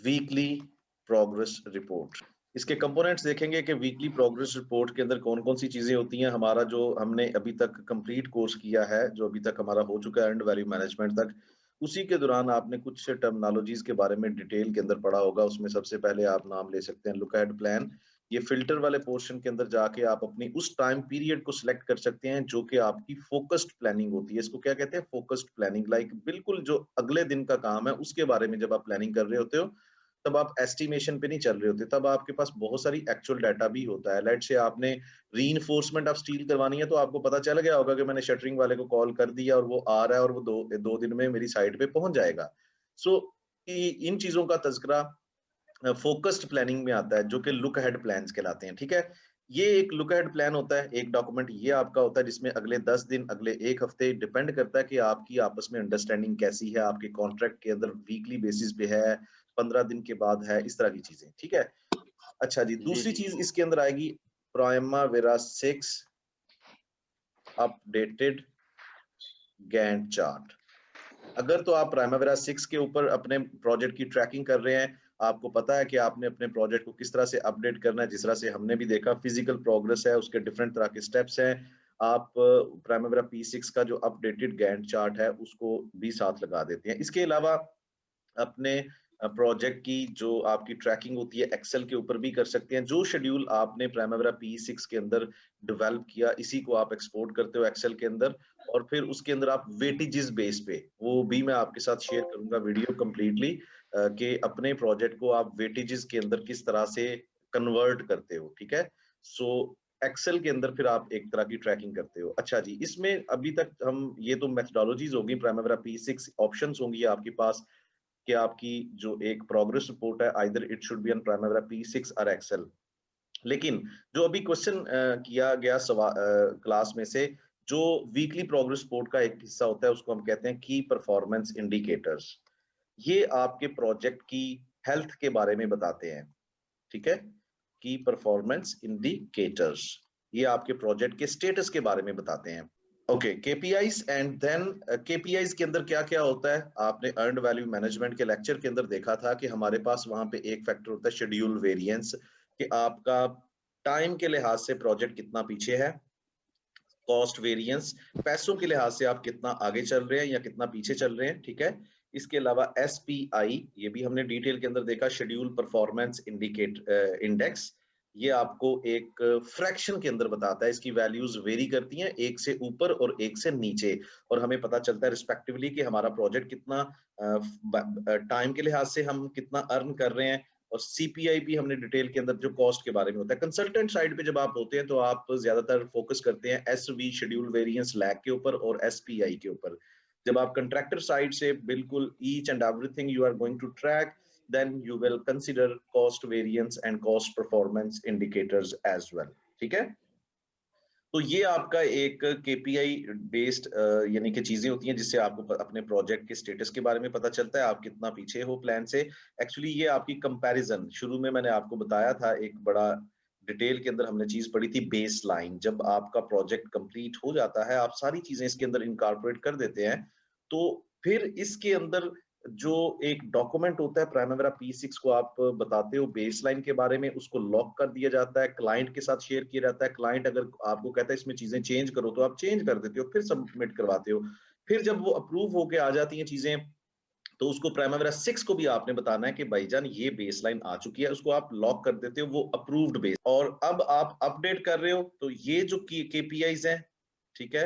Weekly progress report. इसके components देखेंगे कि वीकली प्रोग्रेस रिपोर्ट के अंदर कौन कौन सी चीजें होती हैं। हमारा जो हमने अभी तक कंप्लीट कोर्स किया है, जो अभी तक हमारा हो चुका है अर्न्ड वैल्यू मैनेजमेंट तक, उसी के दौरान आपने कुछ टर्मिनोलॉजीज के बारे में डिटेल के अंदर पढ़ा होगा। उसमें सबसे पहले आप नाम ले सकते हैं लुक एहेड प्लान। ये फिल्टर वाले पोर्शन के अंदर जाके आप अपनी उस टाइम पीरियड को सिलेक्ट कर सकते हैं जो कि आपकी फोकस्ड प्लानिंग होती है। इसको क्या कहते हैं? Focused planning. लाइक बिल्कुल जो अगले दिन का काम है उसके बारे में जब आप प्लानिंग कर रहे होते हो, तब आप एस्टिमेशन पे नहीं चल रहे होते, तब आपके पास बहुत सारी एक्चुअल डाटा भी होता है। लेट से आपने रीइंफोर्समेंट ऑफ स्टील करवानी है, तो आपको पता चल गया होगा कि मैंने शटरिंग वाले को कॉल कर दिया और वो आ रहा है और वो दो दिन में मेरी साइट पे पहुंच जाएगा। सो इन चीजों का तज़किरा फोकस्ड प्लानिंग में आता है, जो कि लुक अहेड प्लान्स कहलाते हैं। ठीक है, ये एक लुक अहेड प्लान होता है, एक डॉक्यूमेंट ये आपका होता है जिसमें अगले 10 दिन, अगले एक हफ्ते, डिपेंड करता है कि आपकी आपस में अंडरस्टैंडिंग कैसी है, आपके कॉन्ट्रैक्ट के अंदर वीकली बेसिस पे है, 15 दिन के बाद है, इस तरह की चीजें। ठीक है। अच्छा जी, जी दूसरी जी। चीज इसके अंदर आएगी प्राइमावेरा 6 अपडेटेड गैंट चार्ट। अगर तो आप प्राइमावेरा 6 के ऊपर अपने प्रोजेक्ट की ट्रैकिंग कर रहे हैं, आपको पता है कि आपने अपने प्रोजेक्ट को किस तरह से अपडेट करना है, जिस तरह से हमने भी देखा फिजिकल प्रोग्रेस है, उसके डिफरेंट तरह के स्टेप्स हैं। आप प्राइमावेरा P6 का जो अपडेटेड गैंट चार्ट है उसको भी साथ लगा देते हैं। इसके अलावा अपने प्रोजेक्ट की जो आपकी ट्रैकिंग होती है एक्सेल के ऊपर भी कर सकते हैं। जो शेड्यूल आपने प्राइमावेरा P6 के अंदर डेवलप किया, इसी को आप एक्सपोर्ट करते हो एक्सेल के अंदर, और फिर उसके अंदर आप वेटेजेस बेस पे, वो भी मैं आपके साथ शेयर करूंगा वीडियो कंप्लीटली, कि अपने प्रोजेक्ट को आप वेटेजेस के अंदर किस तरह से कन्वर्ट करते हो। ठीक है। सो एक्सेल के अंदर फिर आप एक तरह की ट्रैकिंग करते हो। अच्छा जी, इसमें अभी तक हम ये तो मेथडोलॉजीज होगी, प्राइमावेरा P6 ऑप्शंस होंगी आपके पास कि आपकी जो एक प्रोग्रेस रिपोर्ट है, either it should be on Primavera P6 और एक्सेल। लेकिन जो अभी क्वेश्चन किया गया क्लास में से, जो वीकली प्रोग्रेस रिपोर्ट का एक हिस्सा होता है उसको हम कहते हैं की परफॉर्मेंस इंडिकेटर्स। ये आपके प्रोजेक्ट की हेल्थ के बारे में बताते हैं। ठीक है, की परफॉर्मेंस इंडिकेटर्स, ये आपके प्रोजेक्ट के स्टेटस के बारे में बताते हैं। Okay, KPIs and then KPIs के अंदर क्या क्या होता है, आपने अर्न्ड वैल्यू मैनेजमेंट के लेक्चर के अंदर देखा था कि हमारे पास वहां पे एक फैक्टर होता है शेड्यूल वेरिएंस, कि आपका टाइम के लिहाज से प्रोजेक्ट कितना पीछे है। कॉस्ट वेरिएंस, पैसों के लिहाज से आप कितना आगे चल रहे हैं या कितना पीछे चल रहे हैं। ठीक है। इसके अलावा एसपीआई, ये भी हमने डिटेल के अंदर देखा, शेड्यूल परफॉर्मेंस इंडेक्स। ये आपको एक फ्रैक्शन के अंदर बताता है, इसकी वैल्यूज वेरी करती हैं एक से ऊपर और एक से नीचे, और हमें पता चलता है रिस्पेक्टिवली कि हमारा प्रोजेक्ट कितना टाइम के लिहाज से हम कितना अर्न कर रहे हैं। और सीपीआई भी हमने डिटेल के अंदर जो कॉस्ट के बारे में होता है। कंसल्टेंट साइड पे जब आप होते हैं तो आप ज्यादातर फोकस करते हैं एसवी शेड्यूल वेरिएंस लैग के ऊपर और एसपीआई के ऊपर। जब आप कंट्रैक्टर साइड से बिल्कुल each and everything you are going to track, then you will consider cost variance and cost performance indicators as well. ठीक है। तो ये आपका एक केपीआई बेस्ड यानी कि चीजें होती हैं जिससे आपको अपने प्रोजेक्ट के स्टेटस के बारे में पता चलता है, आप कितना पीछे हो प्लान से। एक्चुअली ये आपकी कंपैरिजन, शुरू में मैंने आपको बताया था एक बड़ा डिटेल के अंदर हमने चीज पढ़ी थी, बेस लाइन। जब आपका प्रोजेक्ट कंप्लीट हो जाता है, आप सारी चीजें इसके अंदर इनकॉर्पोरेट कर देते हैं, तो फिर इसके अंदर जो एक डॉक्यूमेंट होता है प्राइमावेरा P6 को आप बताते हो बेसलाइन के बारे में, उसको लॉक कर दिया जाता है, क्लाइंट के साथ शेयर किया जाता है। क्लाइंट अगर आपको कहता है इसमें चीजें चेंज करो, तो आप चेंज कर देते हो, फिर सबमिट करवाते हो। फिर जब वो अप्रूव होके आ जाती हैं चीजें, तो उसको प्राइमावेरा 6 को भी आपने बताना है कि भाईजान ये बेसलाइन आ चुकी है, उसको आप लॉक कर देते हो, वो अप्रूव्ड बेस। और अब आप अपडेट कर रहे हो, तो ये जो केपीआईज हैं, ठीक है,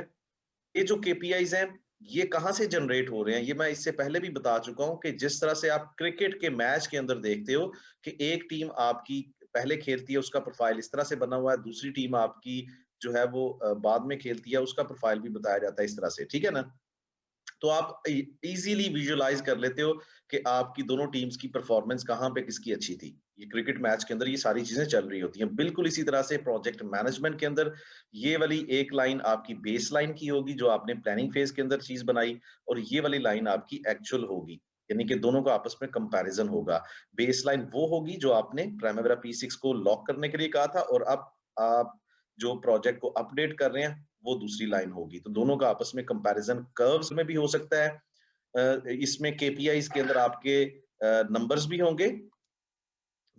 ये जो केपीआईज हैं, ये कहां से जनरेट हो रहे हैं, ये मैं इससे पहले भी बता चुका हूं कि जिस तरह से आप क्रिकेट के मैच के अंदर देखते हो कि एक टीम आपकी पहले खेलती है, उसका प्रोफाइल इस तरह से बना हुआ है, दूसरी टीम आपकी जो है वो बाद में खेलती है, उसका प्रोफाइल भी बताया जाता है इस तरह से। ठीक है ना। तो आप इजीली विजुअलाइज कर लेते हो कि आपकी दोनों टीम्स की परफॉर्मेंस कहां पे किसकी अच्छी थी। ये क्रिकेट मैच के अंदर ये सारी चीजें चल रही होती हैं। बिल्कुल इसी तरह से प्रोजेक्ट मैनेजमेंट के अंदर ये वाली एक लाइन आपकी बेस लाइन की होगी जो आपने प्लानिंग फेज के अंदर चीज बनाई, और ये वाली लाइन आपकी एक्चुअल होगी, यानी कि दोनों का आपस में कंपैरिजन होगा। बेस लाइन वो होगी जो आपने प्राइमावेरा P6 को लॉक करने के लिए कहा था, और अब आप जो प्रोजेक्ट को अपडेट कर रहे हैं वो दूसरी लाइन होगी। तो दोनों का आपस में कंपैरिजन कर्व्स में भी हो सकता है। इसमें केपीआईज के अंदर आपके नंबर्स भी होंगे,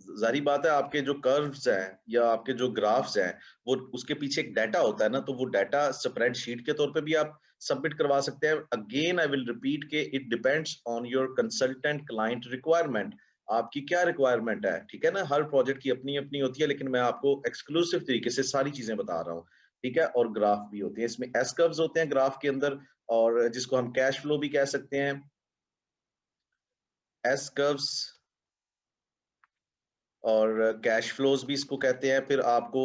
ज़ाहिर बात है आपके जो कर्व्स हैं या आपके जो ग्राफ्स हैं, वो उसके पीछे एक डाटा होता है ना, तो वो डाटा स्प्रेडशीट के तौर पे भी आप सबमिट करवा सकते हैं। अगेन आई विल रिपीट के it depends on your consultant client requirement. आपकी क्या रिक्वायरमेंट है, ठीक है ना? हर प्रोजेक्ट की अपनी-अपनी होती है, लेकिन मैं आपको एक्सक्लूसिव तरीके से सारी चीज़ें बता रहा हूँ, ठीक है? और ग्राफ भी होते हैं, इसमें एस कर्व्स होते हैं ग्राफ के अंदर और जिसको हम कैश फ्लो भी कह सकते हैं। एस कर्व्स और कैश फ्लोज भी इसको कहते हैं। फिर आपको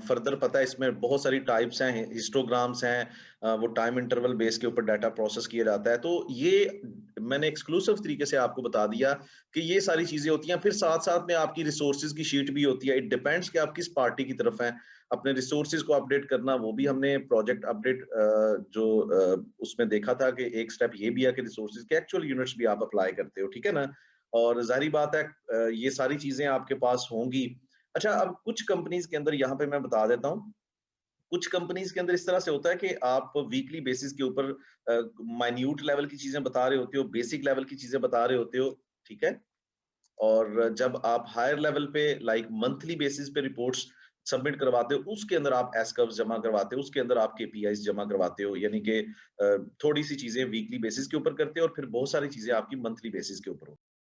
फर्दर पता है इसमें बहुत सारी टाइप्स हैं, हिस्टोग्राम्स हैं, वो टाइम इंटरवल बेस के ऊपर डाटा प्रोसेस किया जाता है। तो ये मैंने एक्सक्लूसिव तरीके से आपको बता दिया कि ये सारी चीज़ें होती हैं। फिर साथ-साथ में आपकी रिसोर्सेज़ की शीट भी होती है। इट डिपेंड्स कि आप किस पार्टी की तरफ हैं। अपने रिसोर्सेज़ को अपडेट करना, वो भी हमने प्रोजेक्ट अपडेट उसमें देखा था कि एक स्टेप ये भी है कि रिसोर्सेज़ के एक्चुअल यूनिट्स भी आप अप्लाई करते हो, ठीक है ना? और ज़ाहिर बात है ये सारी चीज़ें आपके पास होंगी। अच्छा, अब कुछ कंपनीज़ के अंदर यहाँ पे मैं बता देता हूँ, कुछ कंपनीज़ के अंदर इस तरह से होता है कि आप वीकली बेसिस के ऊपर माइन्यूट लेवल की चीज़ें बता रहे होते हो, बेसिक लेवल की चीज़ें बता रहे होते हो, ठीक है? और जब आप हायर लेवल पे लाइक मंथली बेसिस पे रिपोर्ट्स सबमिट करवाते हो, उसके अंदर आप एस कर्व्स जमा करवाते हो, उसके अंदर आप केपीआईज़ जमा करवाते हो, यानी कि थोड़ी-सी चीज़ें वीकली बेसिस के ऊपर करते हो और फिर बहुत सारी चीज़ें आपकी मंथली बेसिस के ऊपर होती हैं।